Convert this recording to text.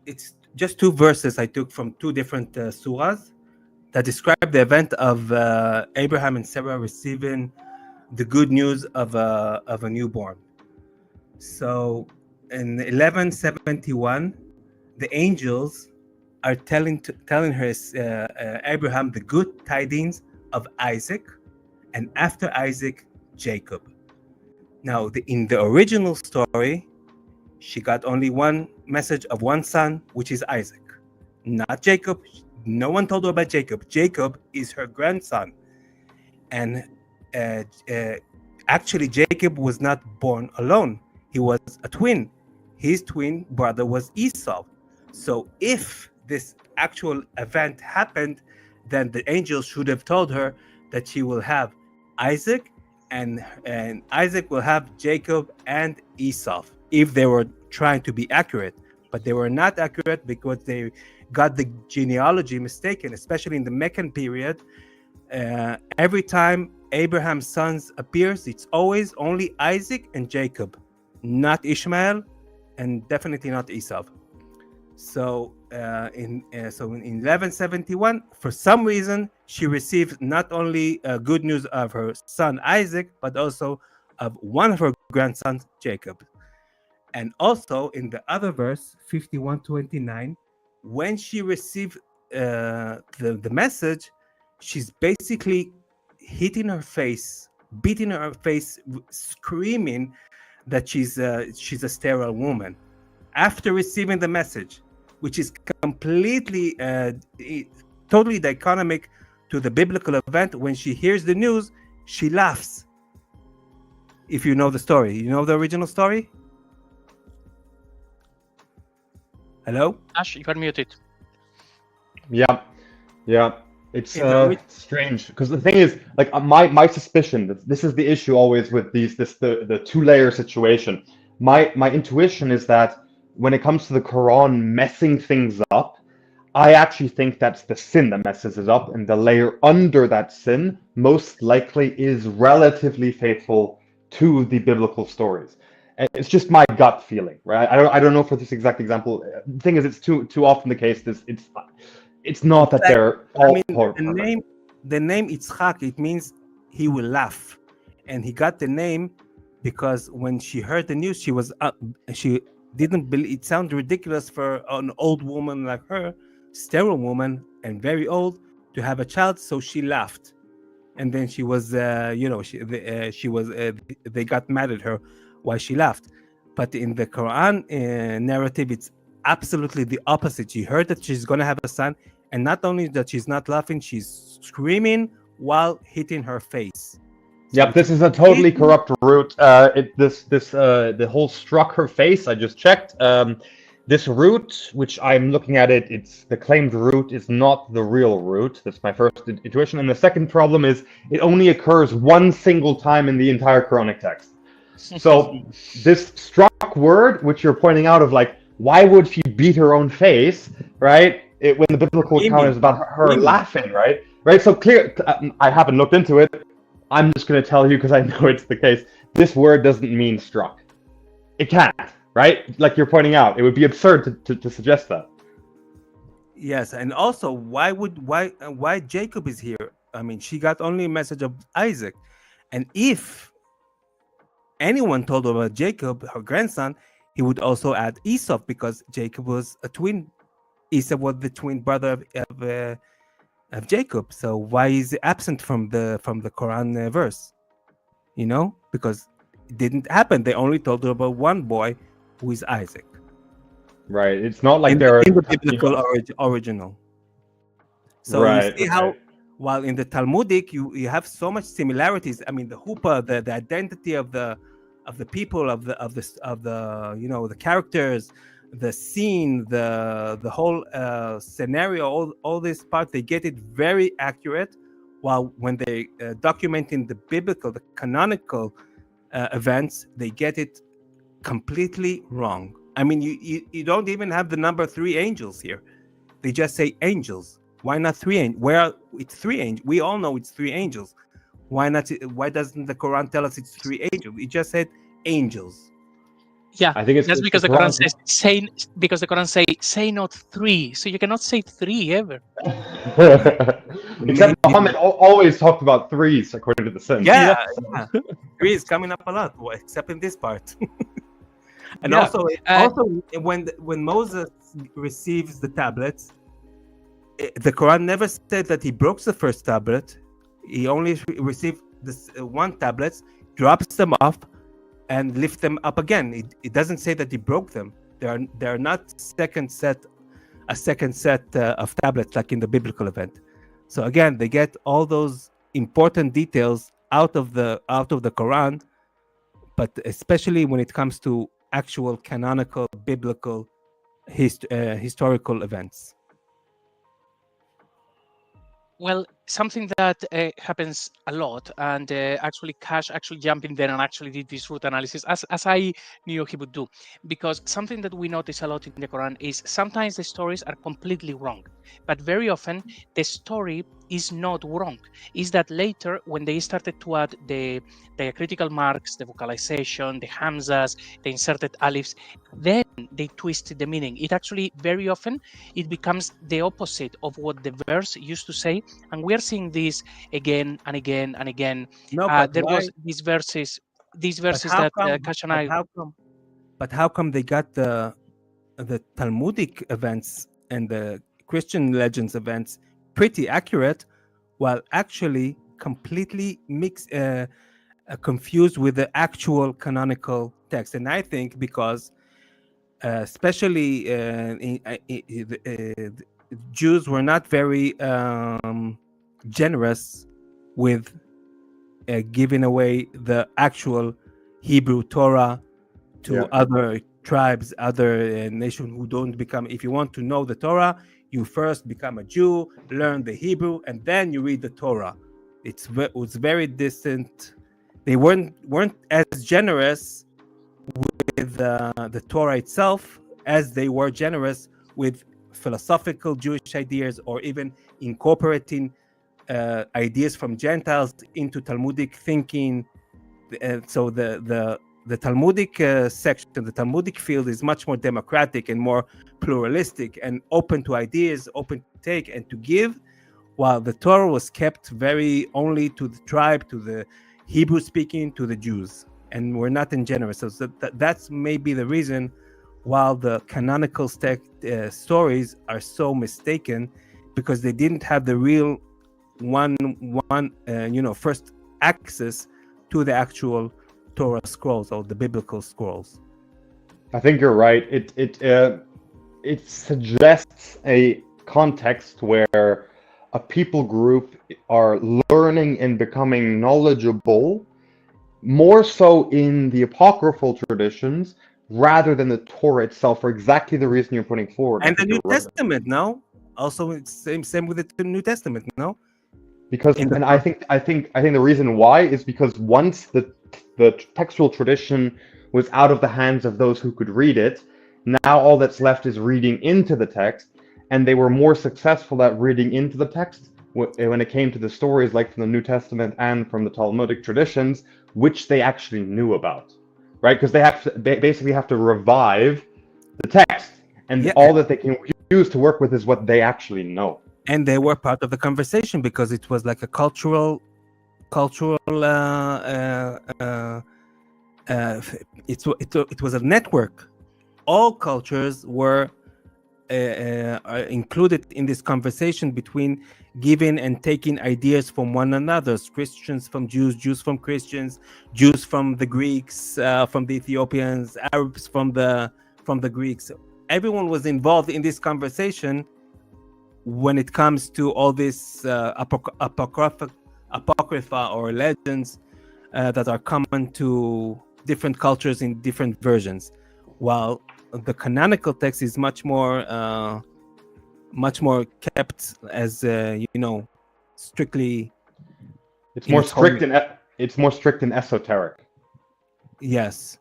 it's just two verses I took from two different surahs that describe the event of Abraham and Sarah receiving the good news of a newborn. So in 1171, the angels are telling her Abraham the good tidings of Isaac, and after Isaac, Jacob. Now, in the original story, she got only one message of one son, which is Isaac, not Jacob. No one told her about Jacob. Jacob is her grandson. And uh, uh, actually, Jacob was not born alone. He was a twin. His twin brother was Esau. So if this actual event happened, then the angels should have told her that she will have Isaac, and Isaac will have Jacob and Esau, if they were trying to be accurate. But they were not accurate because they got the genealogy mistaken, especially in the Meccan period. Every time Abraham's sons appears, it's always only Isaac and Jacob, not Ishmael, and definitely not Esau. So in 1171, for some reason, she received not only good news of her son Isaac, but also of one of her grandsons, Jacob. And also in the other verse, 51:29, when she received the message, she's basically hitting her face, beating her face, screaming that she's a sterile woman after receiving the message, which is completely, totally dichotomic to the biblical event. When she hears the news, she laughs. If you know the story, you know the original story? Hello? Ash, you are muted. Yeah. It's strange because the thing is, like, my suspicion that this is the issue always with the two-layer situation. My intuition is that when it comes to the Quran messing things up, I actually think that's the sin that messes it up, and the layer under that sin most likely is relatively faithful to the biblical stories. And it's just my gut feeling, right? I don't know for this exact example. The thing is, it's too often the case. It's not that they're all. The name Yitzchak, it means he will laugh, and he got the name because when she heard the news, she didn't believe. It sounded ridiculous for an old woman like her, sterile woman and very old, to have a child, so she laughed, and then she was, they got mad at her why she laughed. But in the Quran narrative, it's absolutely the opposite. She heard that she's going to have a son, and not only that she's not laughing, she's screaming while hitting her face. Yep, this is a totally corrupt root. The whole struck her face. I just checked. This root, which I'm looking at it's the claimed root is not the real root. That's my first intuition. And the second problem is it only occurs one single time in the entire Quranic text. So this struck word, which you're pointing out of like, why would she beat her own face, right? When the biblical account is about her laughing, right? Right. So clear. I haven't looked into it. I'm just going to tell you because I know it's the case. This word doesn't mean struck. It can't, right? Like you're pointing out, it would be absurd to suggest that. Yes, and also, why Jacob is here? I mean, she got only a message of Isaac, and if anyone told her about Jacob, her grandson, he would also add Esau because Jacob was a twin. Esau was the twin brother of Jacob. So why is it absent from the Quran verse? You know, because it didn't happen. They only told her about one boy, who is Isaac. Right. It's not like they're in the biblical original. So you see how, while in the Talmudic you have so much similarities. I mean, the huppah, the identity of the people, of the the characters, the scene, the whole scenario, all this part, they get it very accurate. While when they document in the biblical, the canonical events, they get it completely wrong. I mean, you don't even have the number 3 angels here. They just say angels. Why not 3 angels? Where it's 3 angels? We all know it's 3 angels. Why not? Why doesn't the Quran tell us it's 3 angels? It just said angels. Yeah, I think it's that's because the Quran says because the Quran say not 3, so you cannot say 3 ever. Except Muhammad always talked about 3s according to the Sims. Yeah. 3 is coming up a lot, except in this part. And Yeah. also when Moses receives the tablets, the Quran never said that he broke the first tablet. He only received this one tablet, drops them off, and lift them up again. It doesn't say that he broke them. They're not a second set of tablets like in the biblical event. So again, they get all those important details out of the Quran, but especially when it comes to actual canonical biblical historical events. Well, something that happens a lot, and actually Cash actually jumped in there and actually did this root analysis, as I knew he would do, because something that we notice a lot in the Quran is sometimes the stories are completely wrong, but very often the story is not wrong. Is that later when they started to add the critical marks, the vocalization, the hamzas, the inserted alifs, then they twisted the meaning. It actually very often it becomes the opposite of what the verse used to say. And we are seeing this again and again and again. No, but there why? was these verses that Kash and I. But how come they got the Talmudic events and the Christian legends events pretty accurate, while actually completely confused with the actual canonical text? And I think because especially Jews were not very generous with giving away the actual Hebrew Torah to other tribes, other nations who don't become. If you want to know the Torah, you first become a Jew, learn the Hebrew, and then you read the Torah. It was very distant. They weren't as generous with the Torah itself as they were generous with philosophical Jewish ideas, or even incorporating ideas from Gentiles into Talmudic thinking. So the Talmudic section, the Talmudic field, is much more democratic and more pluralistic and open to ideas, open to take and to give, while the Torah was kept very only to the tribe, to the Hebrew speaking, to the Jews, and were not in generous. So that's maybe the reason why the canonical stories are so mistaken, because they didn't have the real first access to the actual Torah scrolls or the biblical scrolls. I think you're right. It suggests a context where a people group are learning and becoming knowledgeable more so in the apocryphal traditions rather than the Torah itself, for exactly the reason you're putting forward. And the New Testament, no? Also, it's same with the New Testament, no? Because I think the reason why is because once the textual tradition was out of the hands of those who could read it, now all that's left is reading into the text, and they were more successful at reading into the text when it came to the stories, like from the New Testament and from the Talmudic traditions, which they actually knew about, right? Because they basically have to revive the text, and all that they can use to work with is what they actually know. And they were part of the conversation because it was like a cultural it was a network. All cultures were included in this conversation between giving and taking ideas from one another. Christians from Jews, Jews from Christians, Jews from the Greeks, from the Ethiopians, Arabs from the Greeks. Everyone was involved in this conversation when it comes to all this apocrypha or legends that are common to different cultures in different versions, while the canonical text is much more kept as strictly. It's more strict and esoteric. Yes.